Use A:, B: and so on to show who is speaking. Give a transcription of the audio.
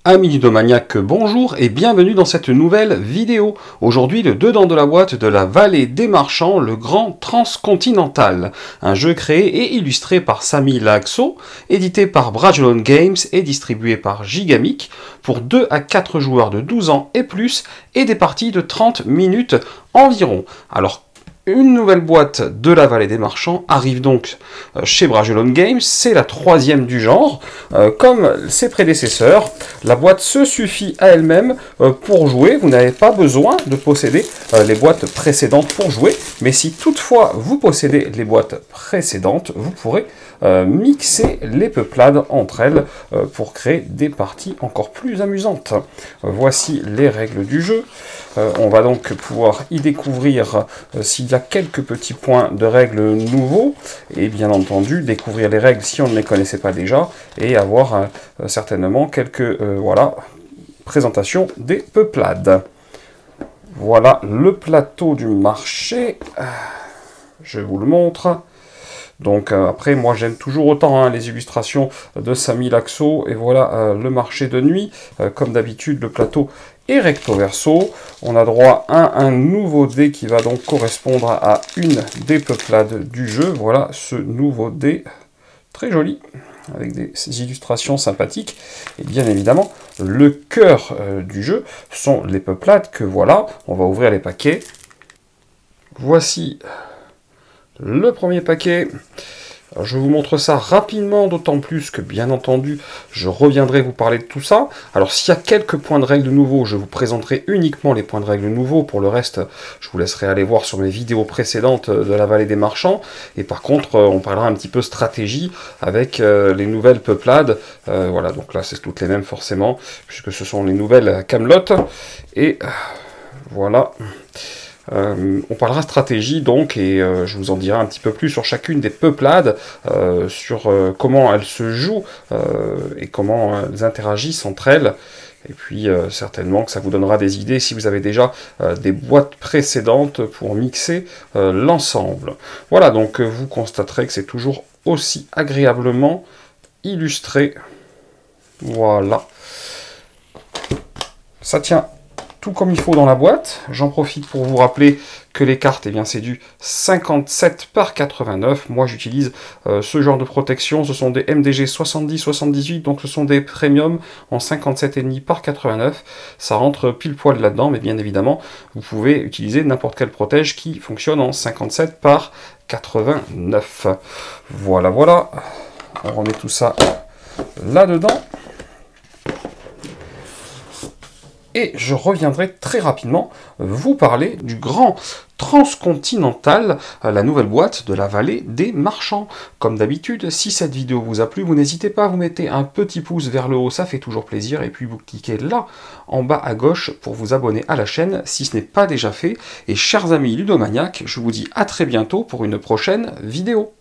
A: Amis ludomaniaques, bonjour et bienvenue dans cette nouvelle vidéo. Aujourd'hui, le dedans de la boîte de la Vallée des Marchands, le Grand Transcontinental. Un jeu créé et illustré par Samy Laakso, édité par Brajlon Games et distribué par Gigamic pour 2 à 4 joueurs de 12 ans et plus et des parties de 30 minutes environ. Alors, une nouvelle boîte de la Vallée des Marchands arrive donc chez Brajlon Games, c'est la 3e du genre. Comme ses prédécesseurs, la boîte se suffit à elle-même pour jouer. Vous n'avez pas besoin de posséder les boîtes précédentes pour jouer, mais si toutefois vous possédez les boîtes précédentes, vous pourrez mixer les peuplades entre elles pour créer des parties encore plus amusantes. Voici les règles du jeu. On va donc pouvoir y découvrir s'il y a quelques petits points de règles nouveaux, et bien entendu découvrir les règles si on ne les connaissait pas déjà, et avoir certainement quelques présentations des peuplades. Voilà le plateau du marché, je vous le montre. Donc après, moi j'aime toujours autant les illustrations de Samy Laakso, et voilà le marché de nuit. Comme d'habitude, le plateau est recto verso. On a droit à un nouveau dé qui va donc correspondre à une des peuplades du jeu. Voilà ce nouveau dé, très joli, avec des illustrations sympathiques. Et bien évidemment, le cœur du jeu sont les peuplades que voilà. On va ouvrir les paquets. Voici le premier paquet. Alors, je vous montre ça rapidement, d'autant plus que, bien entendu, je reviendrai vous parler de tout ça. Alors, s'il y a quelques points de règles nouveaux, je vous présenterai uniquement les points de règles nouveaux. Pour le reste, je vous laisserai aller voir sur mes vidéos précédentes de la Vallée des Marchands. Et par contre, on parlera un petit peu stratégie avec les nouvelles peuplades. Voilà, donc là, c'est toutes les mêmes forcément, puisque ce sont les nouvelles Camelot. Et voilà. On parlera stratégie donc, et je vous en dirai un petit peu plus sur chacune des peuplades, sur comment elles se jouent et comment elles interagissent entre elles. Et puis certainement que ça vous donnera des idées si vous avez déjà des boîtes précédentes pour mixer l'ensemble. Voilà, donc vous constaterez que c'est toujours aussi agréablement illustré. Voilà. Ça tient tout comme il faut dans la boîte. J'en profite pour vous rappeler que les cartes, eh bien, c'est du 57 par 89. Moi, j'utilise ce genre de protection. Ce sont des MDG 70-78, donc ce sont des premiums en 57,5 par 89. Ça rentre pile poil là-dedans, mais bien évidemment, vous pouvez utiliser n'importe quel protège qui fonctionne en 57 par 89. Voilà, voilà. On remet tout ça là-dedans. Et je reviendrai très rapidement vous parler du Grand Transcontinental, la nouvelle boîte de la Vallée des Marchands. Comme d'habitude, si cette vidéo vous a plu, vous n'hésitez pas à vous mettre un petit pouce vers le haut, ça fait toujours plaisir, et puis vous cliquez là, en bas à gauche, pour vous abonner à la chaîne, si ce n'est pas déjà fait. Et chers amis ludomaniaques, je vous dis à très bientôt pour une prochaine vidéo.